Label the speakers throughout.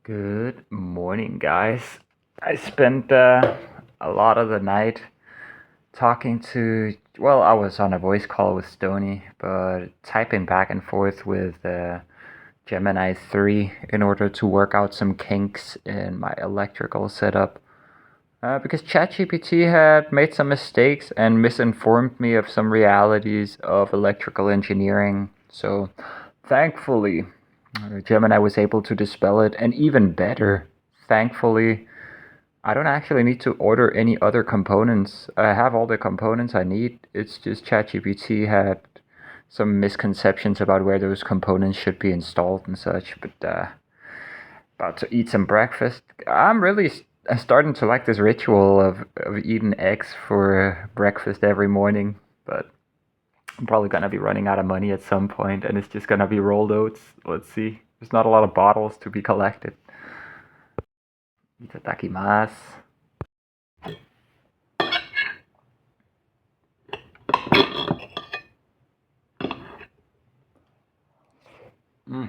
Speaker 1: Good morning, guys. I spent a lot of the night talking I was on a voice call with Stony, but typing back and forth with Gemini 3 in order to work out some kinks in my electrical setup. Because ChatGPT had made some mistakes and misinformed me of some realities of electrical engineering. So, thankfully, Gemini was able to dispel it, and even better, thankfully, I don't actually need to order any other components. I have all the components I need. It's just ChatGPT had some misconceptions about where those components should be installed and such. But about to eat some breakfast. I'm really starting to like this ritual of eating eggs for breakfast every morning. But I'm probably gonna be running out of money at some point, and it's just gonna be rolled oats. Let's see. There's not a lot of bottles to be collected. Itadakimasu. Mm.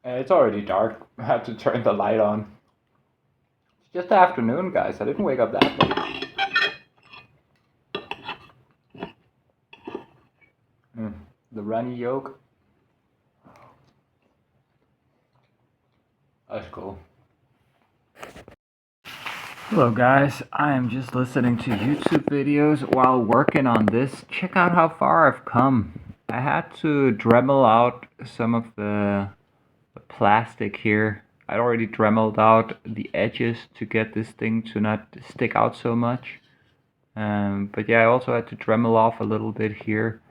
Speaker 1: It's already dark. I have to turn the light on. It's just afternoon, guys. I didn't wake up that late. The runny yolk. That's cool. Hello guys, I am just listening to YouTube videos while working on this. Check out how far I've come. I had to Dremel out some of the plastic here. I'd already Dremeled out the edges to get this thing to not stick out so much. But yeah, I also had to Dremel off a little bit here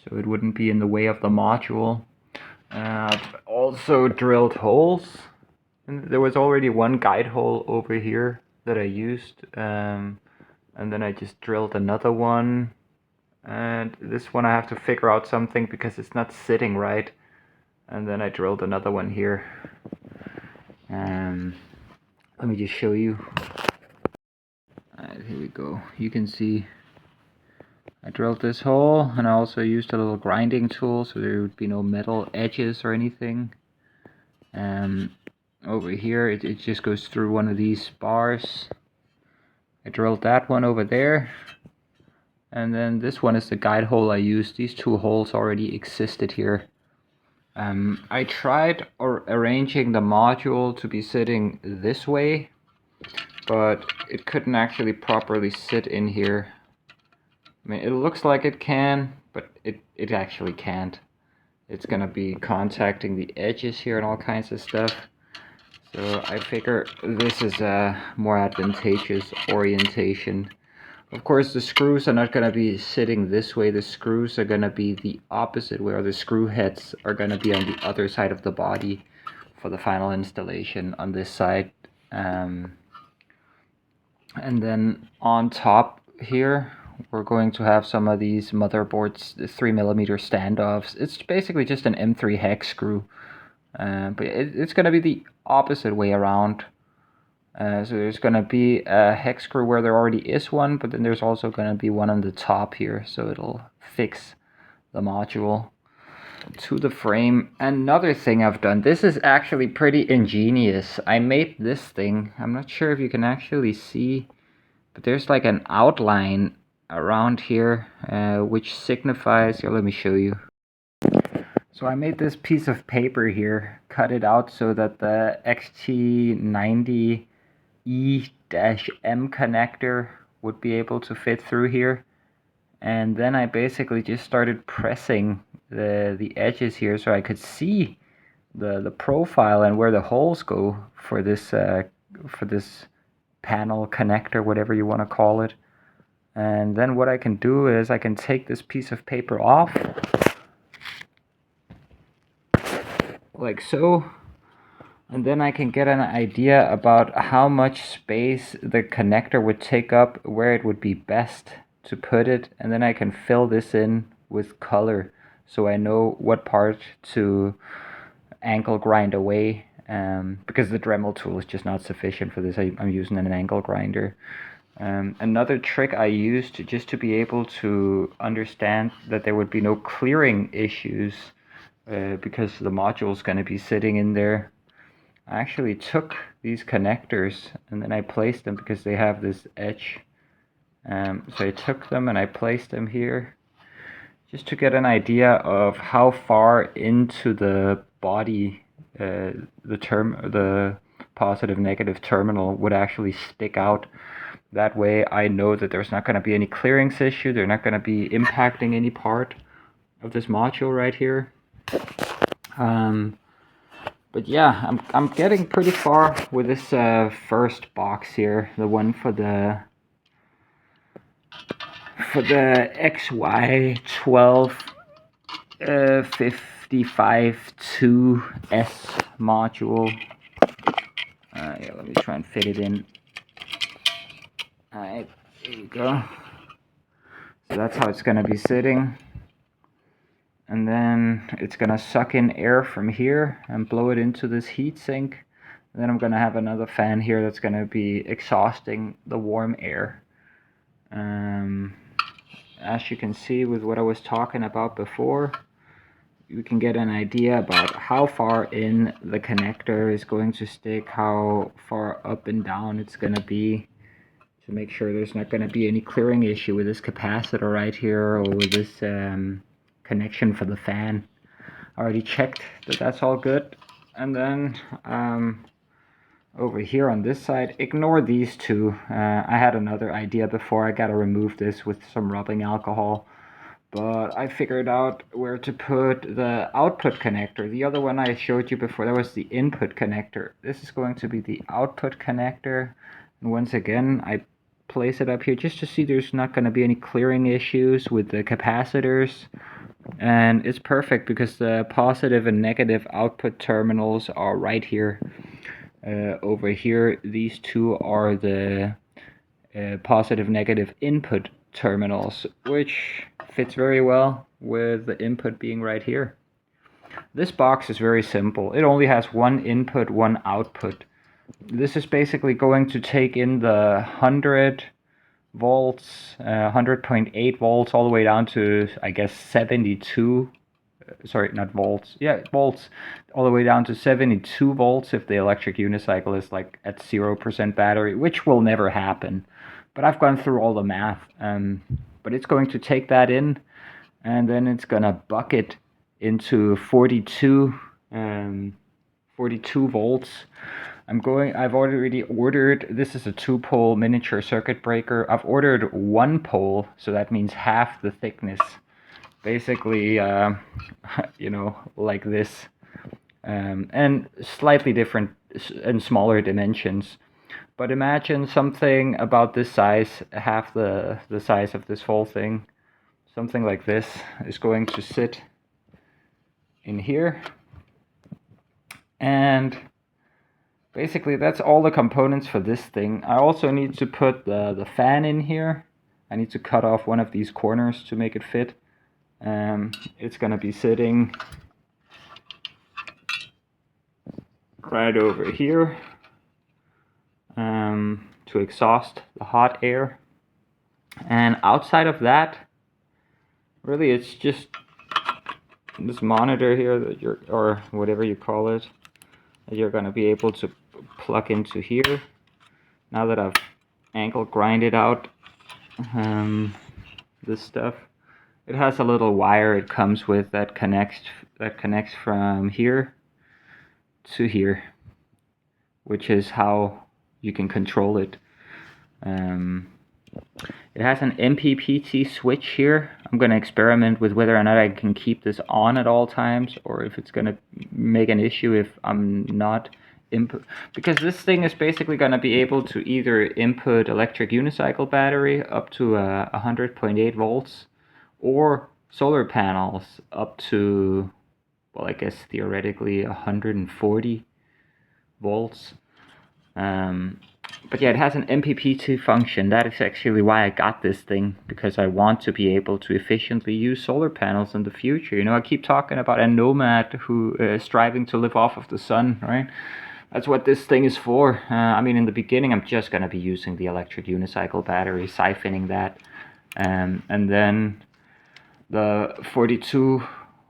Speaker 1: so it wouldn't be in the way of the module. I've also drilled holes. And there was already one guide hole over here that I used, and then I just drilled another one, and this one I have to figure out something because it's not sitting right, and then I drilled another one here. Let me just show you. Alright, here we go. You can see I drilled this hole, and I also used a little grinding tool so there would be no metal edges or anything. Over here it just goes through one of these bars. I drilled that one over there, and then this one is the guide hole I used. These two holes already existed here. I tried arranging the module to be sitting this way, but it couldn't actually properly sit in here. I mean, it looks like it can, but it actually can't. It's gonna be contacting the edges here and all kinds of stuff. So I figure this is a more advantageous orientation. Of course, the screws are not going to be sitting this way. The screws are going to be the opposite way, or the screw heads are going to be on the other side of the body for the final installation on this side. And then on top here, we're going to have some of these motherboards, the 3mm standoffs. It's basically just an M3 hex screw. But it's going to be the opposite way around. So there's going to be a hex screw where there already is one, but then there's also going to be one on the top here, so it'll fix the module to the frame. Another thing I've done, this is actually pretty ingenious. I made this thing, I'm not sure if you can actually see, but there's like an outline around here, which signifies, here, let me show you. So I made this piece of paper here, cut it out so that the XT90E-M connector would be able to fit through here. And then I basically just started pressing the edges here so I could see the profile and where the holes go for this panel connector, whatever you want to call it. And then what I can do is I can take this piece of paper off, like so, and then I can get an idea about how much space the connector would take up, where it would be best to put it, and then I can fill this in with color so I know what part to angle grind away, because the Dremel tool is just not sufficient for this. I'm using an angle grinder. Another trick I used just to be able to understand that there would be no clearing issues because the module is going to be sitting in there. I actually took these connectors and then I placed them because they have this edge. So I took them and I placed them here just to get an idea of how far into the body the positive negative terminal would actually stick out. That way I know that there's not going to be any clearance issue. They're not going to be impacting any part of this module right here. But yeah, I'm getting pretty far with this first box here, the one for the XY12 55-2S module. Yeah, let me try and fit it in. Alright, there you go. So that's how it's going to be sitting. And then it's going to suck in air from here and blow it into this heat sink. And then I'm going to have another fan here that's going to be exhausting the warm air. As you can see with what I was talking about before, you can get an idea about how far in the connector is going to stick, how far up and down it's going to be, to make sure there's not going to be any clearing issue with this capacitor right here or with this connection for the fan. I already checked that that's all good. And then over here on this side, ignore these two. I had another idea before. I gotta remove this with some rubbing alcohol. But I figured out where to put the output connector. The other one I showed you before, that was the input connector. This is going to be the output connector. And once again, I place it up here just to see there's not going to be any clearing issues with the capacitors. And it's perfect because the positive and negative output terminals are right here. Over here, these two are the positive negative input terminals, which fits very well with the input being right here. This box is very simple. It only has one input, one output. This is basically going to take in the 100 volts, 100.8 volts, all the way down to, I guess, 72. Sorry, not volts. Yeah, volts, all the way down to 72 volts if the electric unicycle is like at 0% battery, which will never happen. But I've gone through all the math. But it's going to take that in, and then it's gonna buck it into 42 volts. I've already ordered, this is a 2-pole miniature circuit breaker. I've ordered 1 pole, so that means half the thickness. Basically, you know, like this. And slightly different and smaller dimensions. But imagine something about this size, half the size of this whole thing. Something like this is going to sit in here. And basically that's all the components for this thing. I also need to put the fan in here. I need to cut off one of these corners to make it fit. It's gonna be sitting right over here to exhaust the hot air. And outside of that, really it's just this monitor here that or whatever you call it, that you're gonna be able to plug into here. Now that I've angle grinded out this stuff, it has a little wire it comes with that connects from here to here, which is how you can control it. It has an MPPT switch here. I'm going to experiment with whether or not I can keep this on at all times, or if it's going to make an issue if I'm not input, because this thing is basically going to be able to either input electric unicycle battery up to 100.8 volts, or solar panels up to, well, I guess theoretically 140 volts. But yeah, it has an MPPT function. That is actually why I got this thing, because I want to be able to efficiently use solar panels in the future. You know, I keep talking about a nomad who is striving to live off of the sun, right? that's what this thing is for. I mean, in the beginning, I'm just gonna be using the electric unicycle battery, siphoning that, and then the 42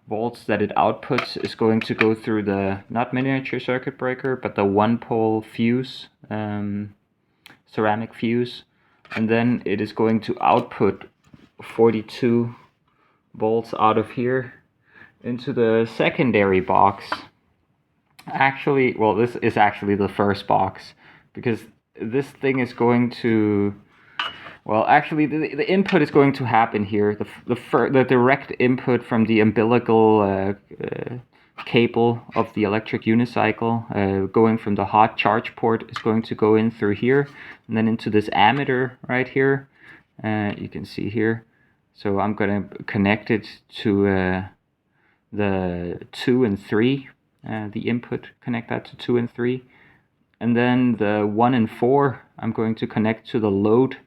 Speaker 1: volts that it outputs is going to go through the, not miniature circuit breaker, but the one pole fuse, ceramic fuse, and then it is going to output 42 volts out of here into the secondary box. Actually, well, this is actually the first box, because this thing is going to, well, actually, the input is going to happen here. The direct input from the umbilical cable of the electric unicycle, going from the hot charge port, is going to go in through here, and then into this ammeter right here. You can see here. So I'm going to connect it to the 2 and 3. The input, connect that to 2 and 3. And then the 1 and 4, I'm going to connect to the load.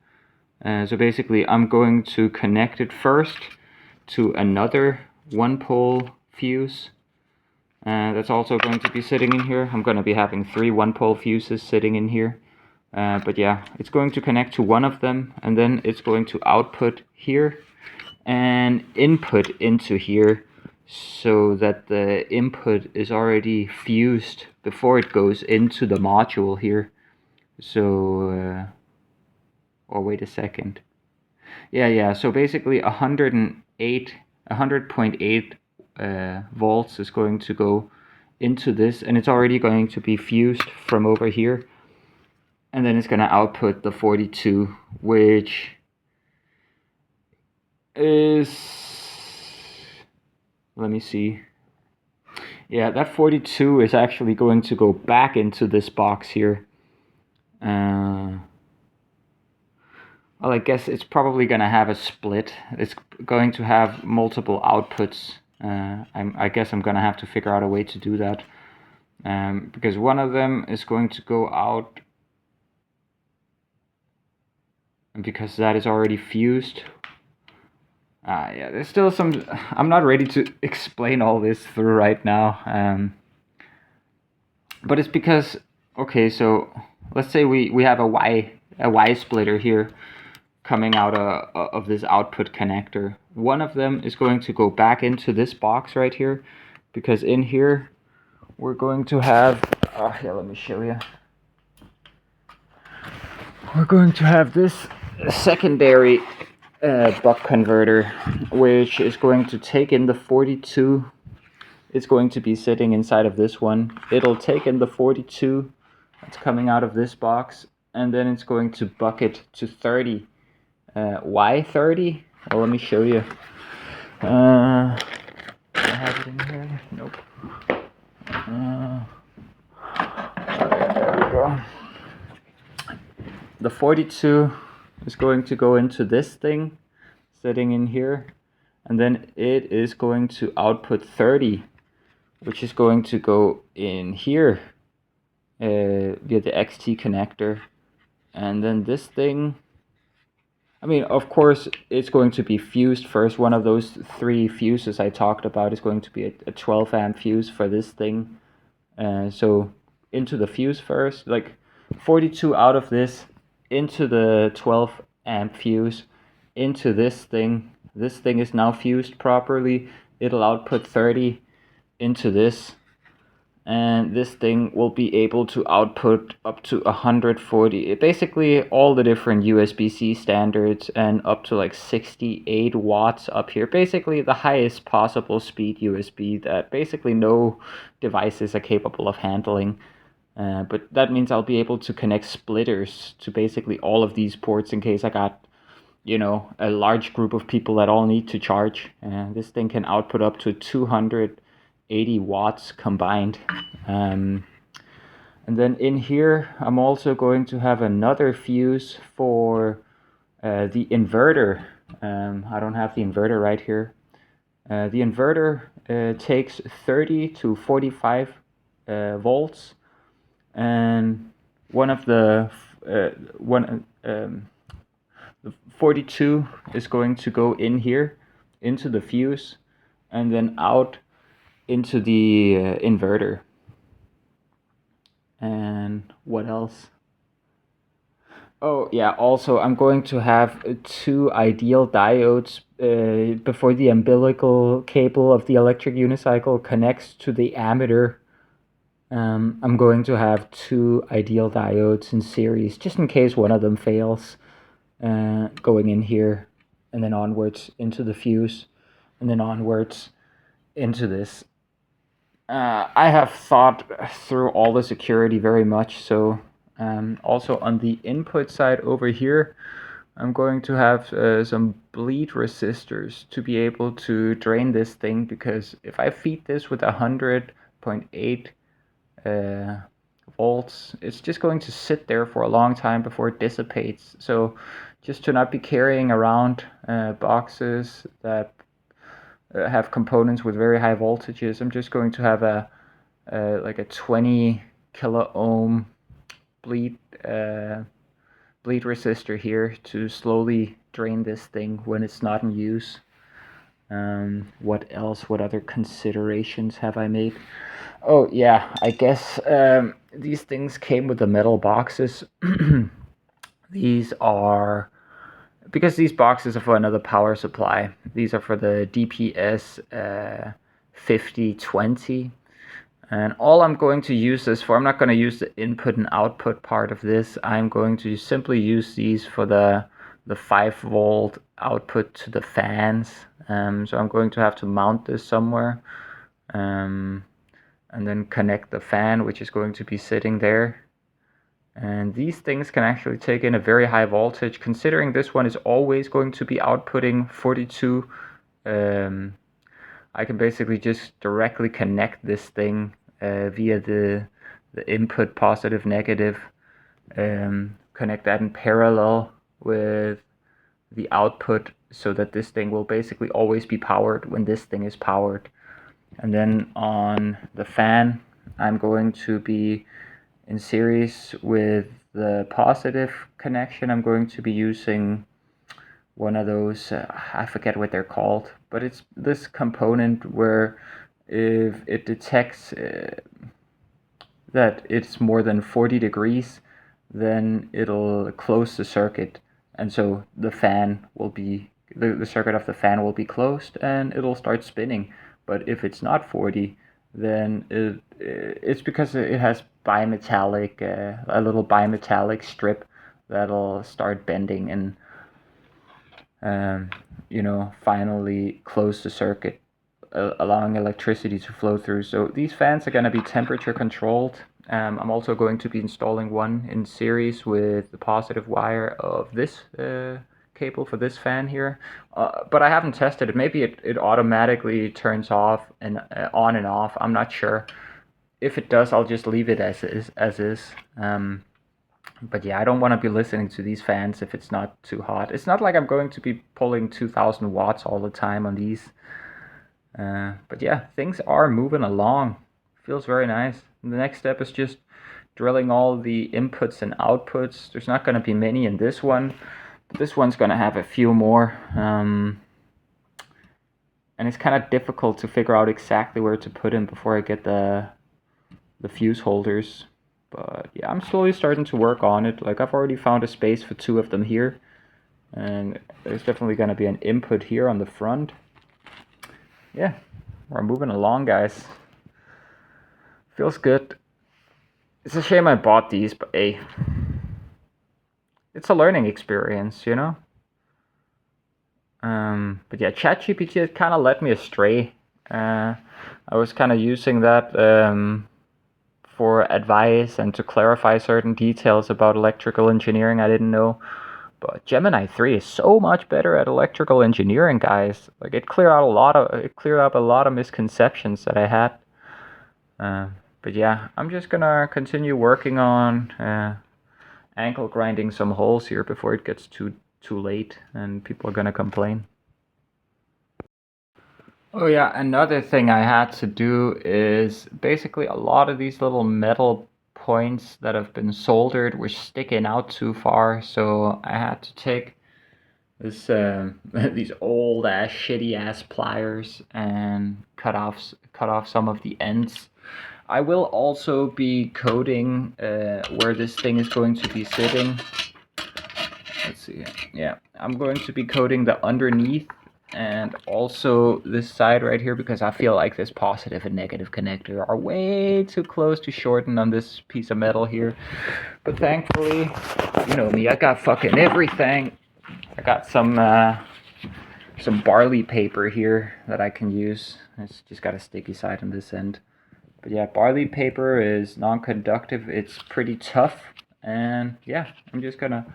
Speaker 1: So basically, I'm going to connect it first to another one-pole fuse. That's also going to be sitting in here. I'm going to be having 3 one-pole fuses sitting in here. But yeah, it's going to connect to one of them, and then it's going to output here and input into here, so that the input is already fused before it goes into the module here. So, or wait a second. Yeah, so basically 100.8 volts is going to go into this, and it's already going to be fused from over here. And then it's going to output the 42, which is, let me see. Yeah, that 42 is actually going to go back into this box here. Well, I guess it's probably going to have a split. It's going to have multiple outputs. I guess I'm going to have to figure out a way to do that. Because one of them is going to go out, and because that is already fused. Yeah, there's still some, I'm not ready to explain all this through right now. But it's because, okay, so let's say we have a Y splitter here coming out of this output connector. One of them is going to go back into this box right here, because in here we're going to have, here, let me show you. We're going to have this secondary buck converter, which is going to take in the 42. It's going to be sitting inside of this one. It'll take in the 42 that's coming out of this box, and then it's going to buck it to 30. Why 30? Well, let me show you. Do I have it in here? Nope. There we go. The 42 is going to go into this thing sitting in here, and then it is going to output 30, which is going to go in here via the XT connector. And then this thing, I mean, of course, it's going to be fused first. One of those 3 fuses I talked about is going to be a 12 amp fuse for this thing. So into the fuse first, like 42 out of this, into the 12 amp fuse, into this thing. This thing is now fused properly. It'll output 30 into this, and this thing will be able to output up to 140, basically all the different USB-C standards, and up to like 68 watts up here, basically the highest possible speed USB that basically no devices are capable of handling. But that means I'll be able to connect splitters to basically all of these ports in case I got, you know, a large group of people that all need to charge. This thing can output up to 280 watts combined. And then in here, I'm also going to have another fuse for the inverter. I don't have the inverter right here. The inverter takes 30 to 45 volts, and one of the the 42 is going to go in here into the fuse, and then out into the inverter. And what else? Oh yeah, also I'm going to have two ideal diodes before the umbilical cable of the electric unicycle connects to the ammeter. I'm going to have two ideal diodes in series, just in case one of them fails, going in here, and then onwards into the fuse, and then onwards into this. I have thought through all the security very much, so also on the input side over here, I'm going to have some bleed resistors to be able to drain this thing, because if I feed this with 100.8 volts, it's just going to sit there for a long time before it dissipates. So just to not be carrying around boxes that have components with very high voltages, I'm just going to have like a 20 kilo ohm bleed bleed resistor here to slowly drain this thing when it's not in use. What else? What other considerations have I made? Oh yeah, I guess these things came with the metal boxes. These are because these boxes are for another power supply. These are for the DPS 5020. And all I'm going to use this for, I'm not going to use the input and output part of this. I'm going to simply use these for the 5-volt output to the fans. So I'm going to have to mount this somewhere. And then connect the fan, which is going to be sitting there. And these things can actually take in a very high voltage. Considering this one is always going to be outputting 42, I can basically just directly connect this thing via the input positive negative, connect that in parallel with the output, so that this thing will basically always be powered when this thing is powered. And then on the fan, I'm going to be in series with the positive connection. I'm going to be using one of those, I forget what they're called, but it's this component where if it detects that it's more than 40 degrees, then it'll close the circuit. And so the fan will be, the circuit of the fan will be closed and it'll start spinning. But if it's not 40, then it's because it has bimetallic, a little bimetallic strip that'll start bending and finally close the circuit, allowing electricity to flow through. So these fans are going to be temperature controlled. I'm also going to be installing one in series with the positive wire of this cable for this fan here. But I haven't tested it. Maybe it automatically turns off and on and off. I'm not sure. If it does, I'll just leave it as is. But yeah, I don't want to be listening to these fans if it's not too hot. It's not like I'm going to be pulling 2000 watts all the time on these. But yeah, things are moving along. Feels very nice. And the next step is just drilling all the inputs and outputs. There's not going to be many in this one, but this one's going to have a few more. And it's kind of difficult to figure out exactly where to put them before I get the fuse holders. But yeah, I'm slowly starting to work on it. Like, I've already found a space for two of them here. And there's definitely going to be an input here on the front. Yeah, we're moving along, guys. Feels good. It's a shame I bought these, but hey, it's a learning experience, you know? But yeah, ChatGPT kind of led me astray. I was kind of using that for advice and to clarify certain details about electrical engineering I didn't know. But Gemini 3 is so much better at electrical engineering, guys. Like, it cleared up a lot of misconceptions that I had. But yeah, I'm just gonna continue working on ankle grinding some holes here before it gets too late and people are gonna complain. Oh yeah, another thing I had to do is basically a lot of these little metal points that have been soldered were sticking out too far, so I had to take this these old shitty ass pliers and cut off some of the ends. I will also be coding where this thing is going to be sitting. Let's see. Yeah, I'm going to be coding the underneath and also this side right here, because I feel like this positive and negative connector are way too close to shorten on this piece of metal here. But thankfully, you know me, I got fucking everything. I got some barley paper here that I can use. It's just got a sticky side on this end. But yeah, barley paper is non-conductive. It's pretty tough. And yeah, I'm just gonna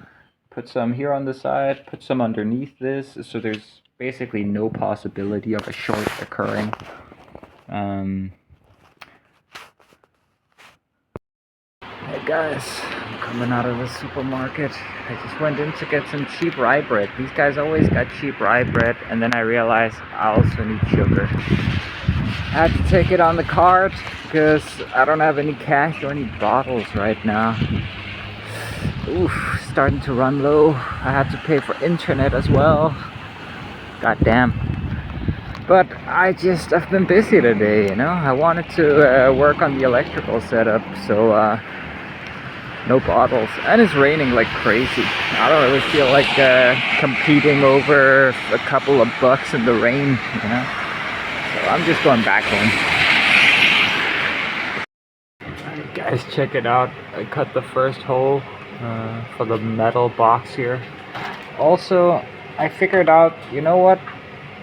Speaker 1: put some here on the side, put some underneath this, so there's basically no possibility of a short occurring. Hey guys, I'm coming out of the supermarket. I just went in to get some cheap rye bread. These guys always got cheap rye bread, and then I realized I also need sugar. I had to take it on the cart because I don't have any cash or any bottles right now. Oof, starting to run low. I had to pay for internet as well. God damn. But I've been busy today, you know. I wanted to work on the electrical setup, so no bottles. And it's raining like crazy. I don't really feel like competing over a couple of bucks in the rain, you know. So I'm just going back home. Alright guys, check it out. I cut the first hole for the metal box here. Also, I figured out, you know what?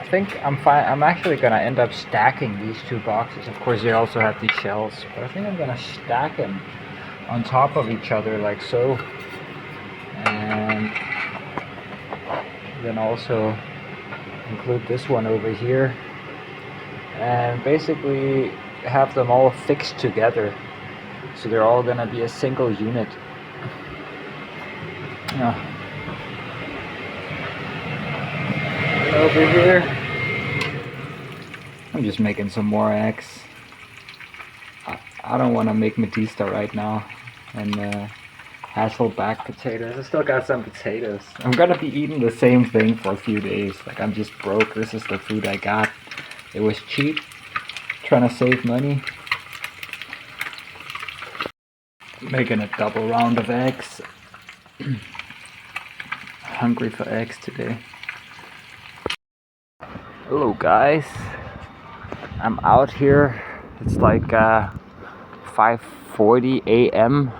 Speaker 1: I think I'm fine. I'm actually gonna end up stacking these two boxes. Of course, they also have these shells, but I think I'm gonna stack them on top of each other like so, and then also include this one over here, and basically have them all fixed together, so they're all gonna be a single unit. Over here, I'm just making some more eggs. I don't want to make Matista right now, and Hasselback potatoes. I still got some potatoes. I'm gonna be eating the same thing for a few days. Like, I'm just broke. This is the food I got. It was cheap. Trying to save money. Making a double round of eggs. Hungry for eggs today. Hello guys, I'm out here. It's like 5:40 a.m.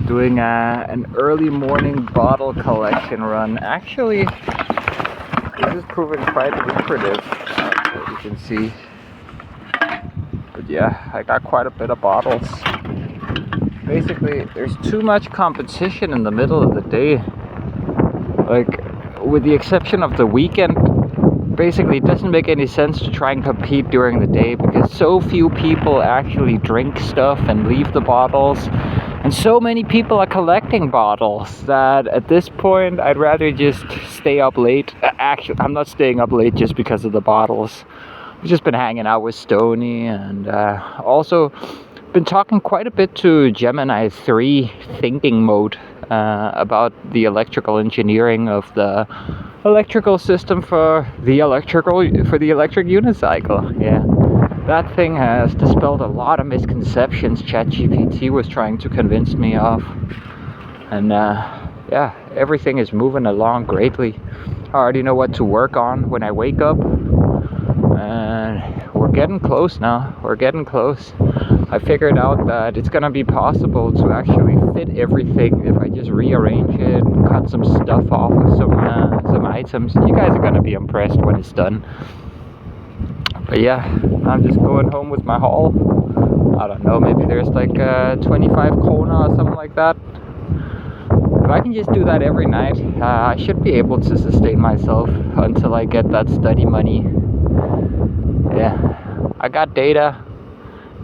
Speaker 1: doing an early morning bottle collection run. Actually, this is proving quite lucrative, as you can see. But yeah, I got quite a bit of bottles. Basically, there's too much competition in the middle of the day. Like, with the exception of the weekend, basically it doesn't make any sense to try and compete during the day, because so few people actually drink stuff and leave the bottles, and so many people are collecting bottles that at this point I'd rather just stay up late. Actually, I'm not staying up late just because of the bottles. I've just been hanging out with Stony, and also been talking quite a bit to Gemini 3 thinking mode about the electrical engineering of the electrical system for the electric unicycle. Yeah, that thing has dispelled a lot of misconceptions ChatGPT was trying to convince me of, and yeah, everything is moving along greatly. I already know what to work on when I wake up, and we're getting close now. We're getting close. I figured out that it's gonna be possible to actually fit everything if I just rearrange it and cut some stuff off of some items. You guys are gonna be impressed when it's done. But yeah, I'm just going home with my haul. I don't know, maybe there's like 25 krona or something like that. If I can just do that every night, I should be able to sustain myself until I get that study money. Yeah, I got data,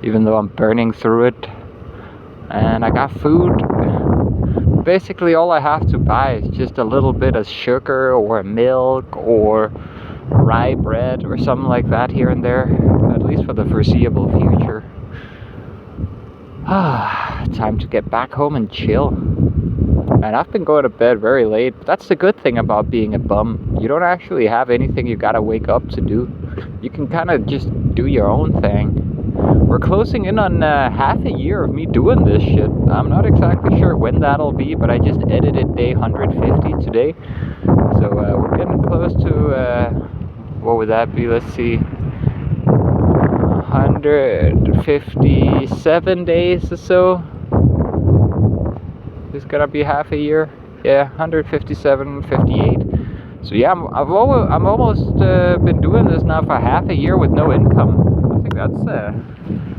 Speaker 1: even though I'm burning through it, and I got food. Basically all I have to buy is just a little bit of sugar or milk or rye bread or something like that here and there, at least for the foreseeable future. Time to get back home and chill. And I've been going to bed very late. That's the good thing about being a bum. You don't actually have anything you gotta wake up to do. You can kind of just do your own thing. we're closing in on half a year of me doing this shit. I'm not exactly sure when that'll be, but I just edited day 150 today. So we're getting close to, what would that be? Let's see, 157 days or so. It's gonna be half a year. Yeah, 157, 58. So yeah, I'm almost been doing this now for half a year with no income. I think that's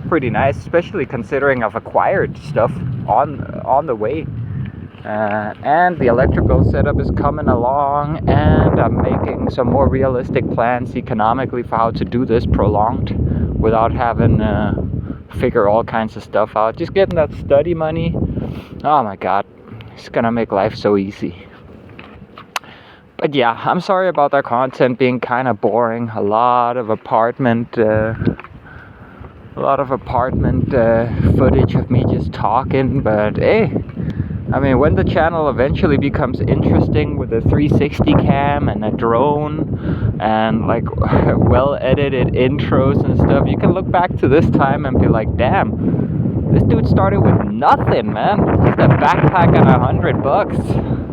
Speaker 1: pretty nice, especially considering I've acquired stuff on the way. And the electrical setup is coming along, and I'm making some more realistic plans economically for how to do this prolonged without having figure all kinds of stuff out. Just getting that study money. Oh my god, it's gonna make life so easy. But yeah, I'm sorry about that content being kind of boring. A lot of apartment footage of me just talking. But hey, I mean, when the channel eventually becomes interesting with a 360 cam and a drone and like well edited intros and stuff, you can look back to this time and be like, damn, this dude started with nothing, man. Just a backpack and $100.